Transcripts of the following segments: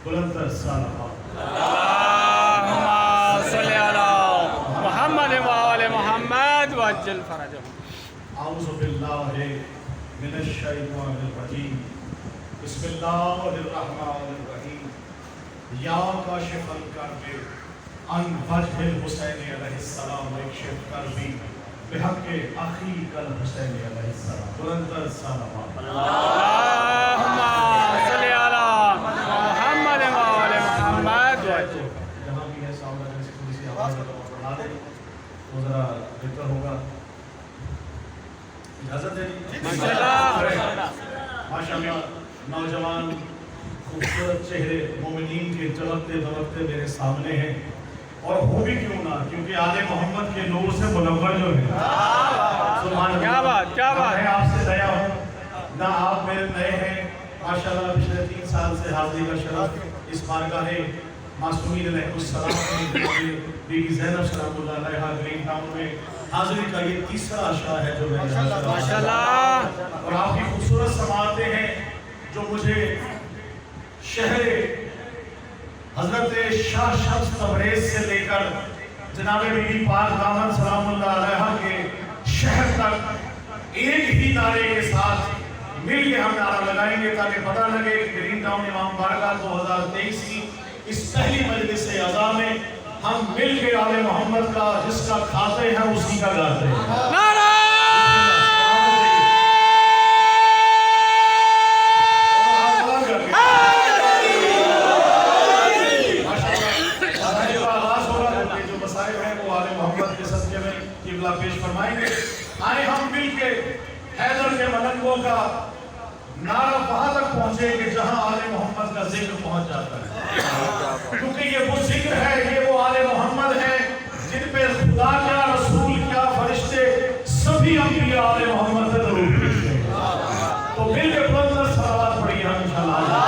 بلند الصلاة اللهم صل على محمد وآل محمد وعجل فرجهم. أعوذ بالله من الشيطان الرجيم بسم الله الرحمن الرحيم یا کاشف الکرب عن وجه الحسین علیہ السلام اکشف کربی بحق اخیک الحسین علیہ السلام. بلند الصلاة اللهم صل على محمد وآل محمد وعجل. جہاں بھی ہے سامنے سے تھوڑی سی آواز بڑھا دیں تو ذرا بہتر ہوگا. اجازت ہے جی؟ ماشاءاللہ نوجوان خوبصورت چہرے مومنین کے چمکتے دمکتے میرے سامنے ہیں، اور ہو بھی کیوں نہ، کیونکہ آل محمد کے نور سے منور جو ہے. سبحان اللہ. کیا بات کیا بات. میں آپ سے دیا ہوں نہ آپ میرے نئے ہیں. ماشاءاللہ پچھلے 3 سال سے حاضری کا شرف اس بارگاہ معصومین علیہ السلام کی بی بی زینب سلام اللہ علیہا گرین ٹاؤن میں حاضری کا یہ تیسرا عشاء ہے جو میں ماشاءاللہ. اور آپ کی خوبصورت سماعتیں ہیں جو مجھے شہر حضرت شاہ شمس تبریز سے لے کر جناب بی بی پاک دامن سلام اللہ علیہا کے شہر تک ایک ہی نعرے کے ساتھ مل کے ہم نعرہ لگائیں گے تاکہ پتہ لگے کہ گرین ٹاؤن امام بارگاہ 2023 کی اس پہلی مجلس عزا میں ہم مل کے آل محمد کا جس کا کھاتے ہیں اسی کا گاتے ہیں. نعرہ پیش فرمائیں گے. آئے ہم مل کے حیدر کے ملنگوں کا نعرہ وہاں تک پہنچے کہ جہاں آل محمد کا ذکر پہنچ جاتا ہے، کیونکہ یہ وہ ذکر ہے، یہ وہ آل محمد ہے جن پہ خدا کیا، رسول کیا، فرشتے سبھی انبیاء آل محمد سے درود بھیجتے ہیں. تو مل کے بلند صلوات پڑھیے ہم انشاءاللہ.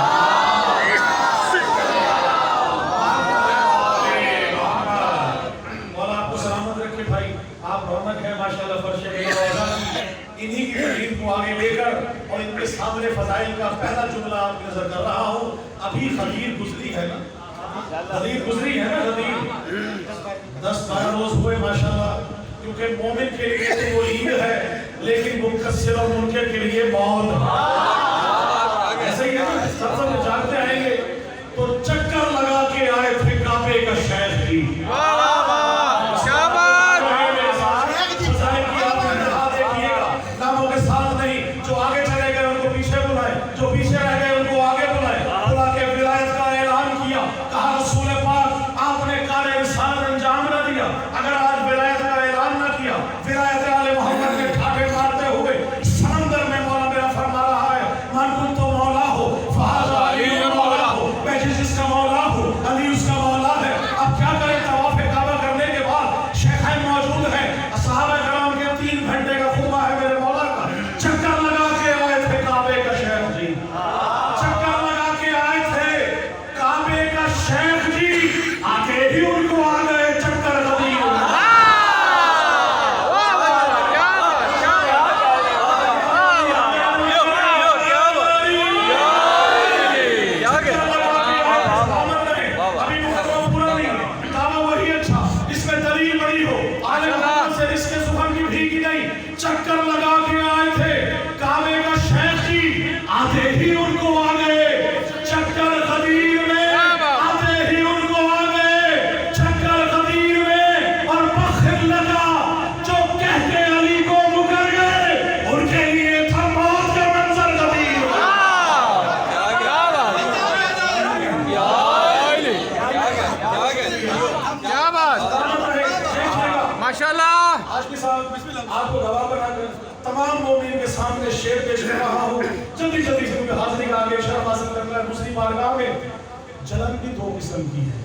انہی کی تقریر کو آگے لے کر اور ان کے سامنے فضائل کا پہلا جملہ آپ کی نظر کر رہا ہوں. ابھی خدیر گزری ہے نا، خدیر گزری ہے نا، خدیر 10-12 روز ہوئے ماشاءاللہ. کیونکہ مومن کے لیے تو وہ عید ہے لیکن منکسر اور منکر کے لیے موت. ایسے ہی ہے نا، سب جانتے آئیں گے تو چکر لگا کے آئے تھے کعبے کا شہر کی. جو پیچھے رہ گئے ان کو آگے بلائے، بلا کے ولایت کا اعلان کیا. کہا رسول پاک آپ نے کار رسالت انجام نہ دیا اگر آج ولایت کا اعلان نہ کیا. ولایت آل محمد کے ٹھاٹے مارتے ہوئے سمندر میں مولا میرا فرما رہا ہے من کنت مولا ہو فہذا علی مولا ہو. میں جس کا مولا ہوں علی اس کا مولا ہے. اب کیا کریں؟ طواف کعبہ کرنے کے بعد شیخین موجود ہیں، صحابہ کرام کے 3 گھنٹے کا خطبہ ہے میرے مولا کا. چکر لگا کے آئے تھے کعبے کا شہر جی، چکر لگا کے آئے تھے کعبے کا شیخ جی. آگے ہی ان کو آ گئے چکر غدیر. ابھی مقدمہ پورا نہیں ہے، دعویٰ وہی اچھا، اس میں دلیل بڑی ہو. آل محمد سے اس کے زبان کی بھیگی نہیں. چکر لگا کے آئے تھے کعبے کا شیخ جی. آتے ہی ان کو آ گئے چکر غدیر میں، آتے ہی ان کو آ گئے چکر غدیر میں. اور فخر لگا جو کہتے علی کو مکر گئے ان کے لیے تھا موت کا منظر غدیر. کیا بات. ماشاءاللہ. آج کے ساتھ آپ کو گواہ بنا کر تمام مومنین کے سامنے شعر پیش کر رہا ہوں. جلدی جلدی سے کیونکہ حاضری کا آگے شرف حاصل کرنا ہے. مسلم بارگاہ میں جلن بھی 2 قسم کی ہے.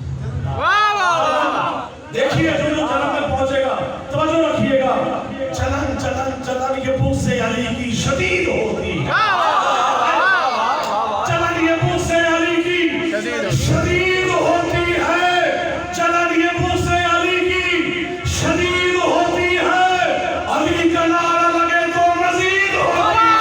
دیکھیے جو جلن میں پہنچے گا توجہ رکھیے گا. جلن جلن جلن یہ بغض علی کی شدید ہوتی ہے. جلن یہ بغض علی کی شدید ہوتی ہے. جلن یہ بغض علی کی شدید ہوتی ہے. علی کا نعرہ لگے تو مزید ہوتی ہے.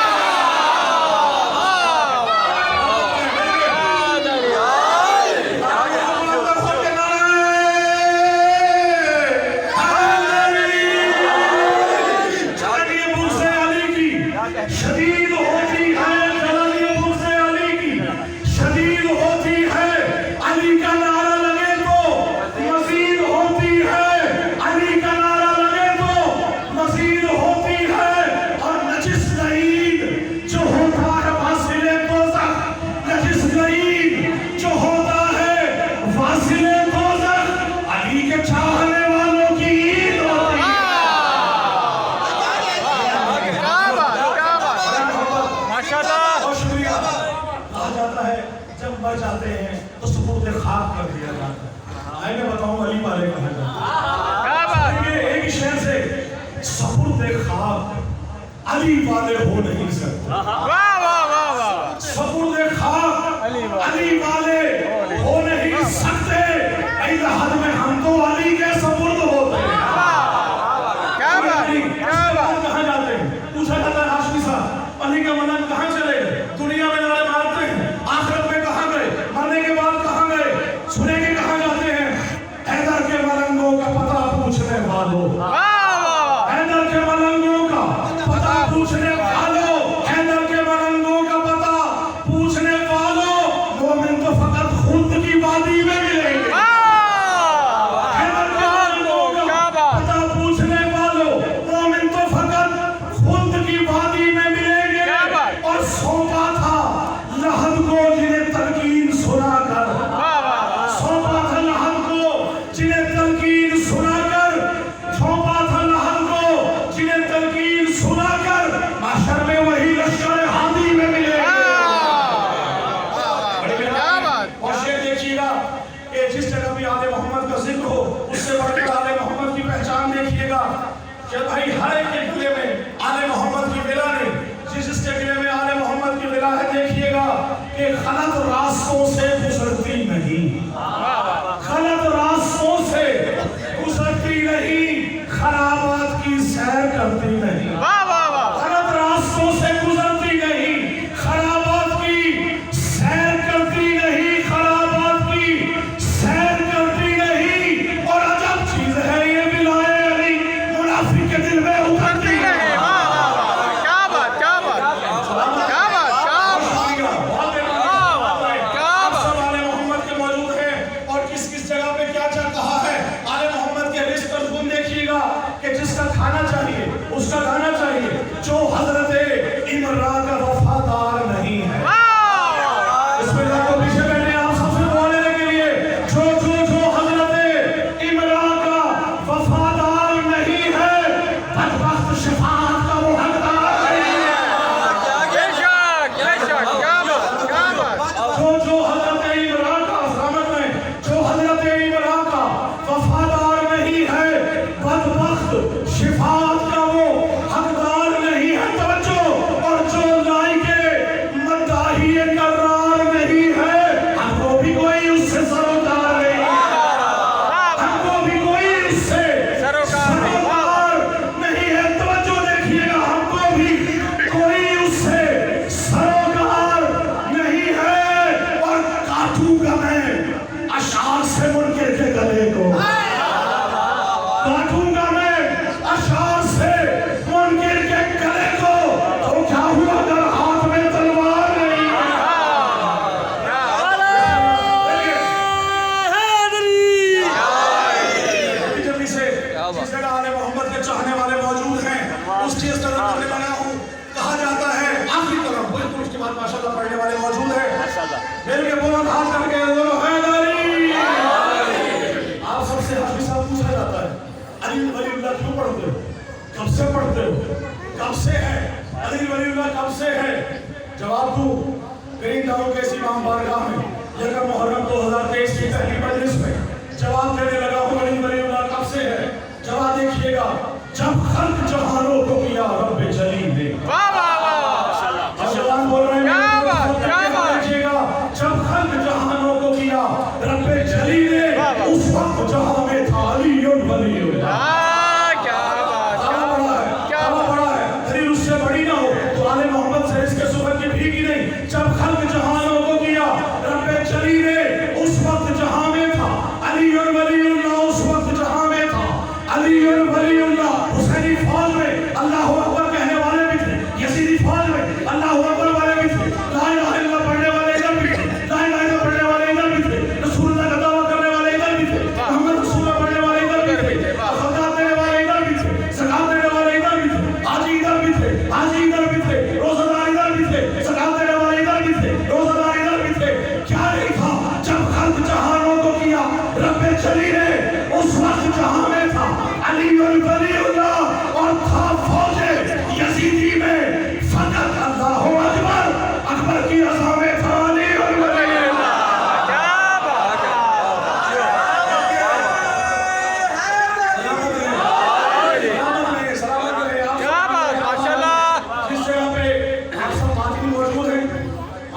کہا جاتا ہے جب مر جاتے ہیں تو سپرد خاک کر دیا جاتا ہے. آئے میں بتاؤں علی والے کہا جاتا ہے. ایک ہی شہر سے سپرد خاک علی والے ہو نہیں سکتے. سپرد خاک علی والے ہو نہیں سکتے. ایک حد میں ہم تو علی کے سپرد ہوتے ہیں. کہاں جاتے ہیں؟ پوچھا جاتا ہے ہاشمی صاحب علی کا ملنگ کہاں چلے گئے؟ دنیا میں نعرے مارتے ہیں، آخرت میں کہاں گئے؟ مرنے کے بعد کہاں گئے؟ سنے کے کہاں جاتے ہیں؟ حیدر کے ملنگوں کا پتہ پوچھنے والوں، حیدر کے ملنگوں کا پتہ پوچھنے والوں، حیدر کے ملنگوں کا پتہ پوچھنے والوں، مومن تو فقط خلد کی وادی میں ملیں گے. حیدر کے ملنگوں کا پتہ پوچھنے والوں، مومن تو فقط خلد کی وادی میں ملیں گے. اور سونپا تھا لحد کو جنہیں تلقین سنا کر، سونپا تھا لحد کو جنہیں تلقین سنا کر، سونپا تھا لحد کو جنہیں تلقین سنا کر، محشر میں وہی لشکر ہادی میں ملے گے. اور شیر دیکھیے گا کہ جس جگہ بھی آل محمد کا ذکر ہو اس سے بڑھ کر آل محمد کی پہچان دیکھیے گا کہ بھائی ہر ایک کے گلے میں آل محمد کی ولا نہیں. جس کے گلے میں آل محمد کی ولا ہے دیکھیے گا کہ غلط راستوں سے گزرتی نہیں، غلط راستوں سے گزرتی نہیں، خرابات کی سیر کرتی نہیں. غلط راستوں سے گزرتی نہیں، خرابات کی سیر کرتی نہیں، خرابات کی سیر کرتی نہیں. اور عجب چیز ہے یہ ولایت علی منافق کے دل میں اترتی نہیں. کھانا چاہیے اس کا گانا چاہیے جو حضرت عمران کا وفادار نہیں ہے. اس میں کو پیچھے بیٹھے آپ سب سے بولنے کے لیے جو حضرت عمران کا وفادار نہیں ہے بدبخت شفاعت کا وہ حقدار نہیں ہے. جو حضرت عمران کا سامت میں جو حضرت عمران کا وفادار نہیں ہے بدبخت شفاعت کا وہ حقدار نہیں ہے. توجہ. اور جو لائق مداحی قرار نہیں ہے ہم کو بھی کوئی اس سے سروکار نہیں، ہم کو بھی کوئی اس سے سروکار نہیں ہے. توجہ دیکھیے گا ہم کو بھی کوئی اس سے سروکار نہیں ہے. اور کاٹوں گا میں اشعار سے منکر کے گلے کو، کاٹوں گا میں اشعار سے منکر کے گلے کو. تو کیا ہوا اگر ہاتھ میں تلوار نہیں ہے؟ جلدی سے جس جگہ آل محمد کے چاہنے والے موجود ہیں اس چیز کا کرنے لگا ہوں. کہا جاتا ہے آخری طرف بالکل اس کے بعد ماشاءاللہ پڑھنے والے موجود ہیں. میرے کے بولن ہاتھ کر کے بولو حیدری. آپ سب سے حافظ صاحب پوچھا جاتا ہے علی ولی اللہ کیوں پڑھتے ہو؟ کب سے پڑھتے ہو؟ کب سے ہے علی ولی اللہ؟ کب سے ہے؟ جواب دوں گرین ٹاؤن کے امام بارگاہ میں یکم محرم 2023 کی پہلی مجلس میں جواب دینے لگا ہوں علی ولی اللہ کب سے ہے. جواب دیکھیے گا جب خلق جہانوں کو کیا رب جلیل نے. جوان بول رہے ہیں دیکھیے گا جب خلق جہانوں کو کیا رب جلیل نے اس وقت جہاں میں تھا علی ولی اللہ. بڑی نہ ہو تو آل محمد سے اس کے صبح کی بھیگی نہیں. جب خلق جہانوں کو کیا رب جلیل نے اس وقت جہاں میں تھا علی ولی اللہ. اس وقت جہاں میں تھا علی ولی اللہ. حسینی فوج میں اللہ اکبر کہنے والے بھی تھے، یزیدی فوج میں اللہ اکبر والے بھی تھے، لا الہ الا اللہ پڑھنے والے ادھر بھی تھے، لا الہ الا اللہ پڑھنے والے ادھر بھی تھے، رسول اللہ کا دعویٰ کرنے والے ادھر بھی تھے، محمد رسول اللہ پڑھنے والے ادھر بھی تھے، زکات دینے والے ادھر بھی تھے، زکات دینے والے ادھر بھی تھے، حاجی ادھر بھی تھے، حاجی ادھر بھی تھے، روزہ دار ادھر بھی تھے، زکات دینے والے ادھر بھی تھے، روزہ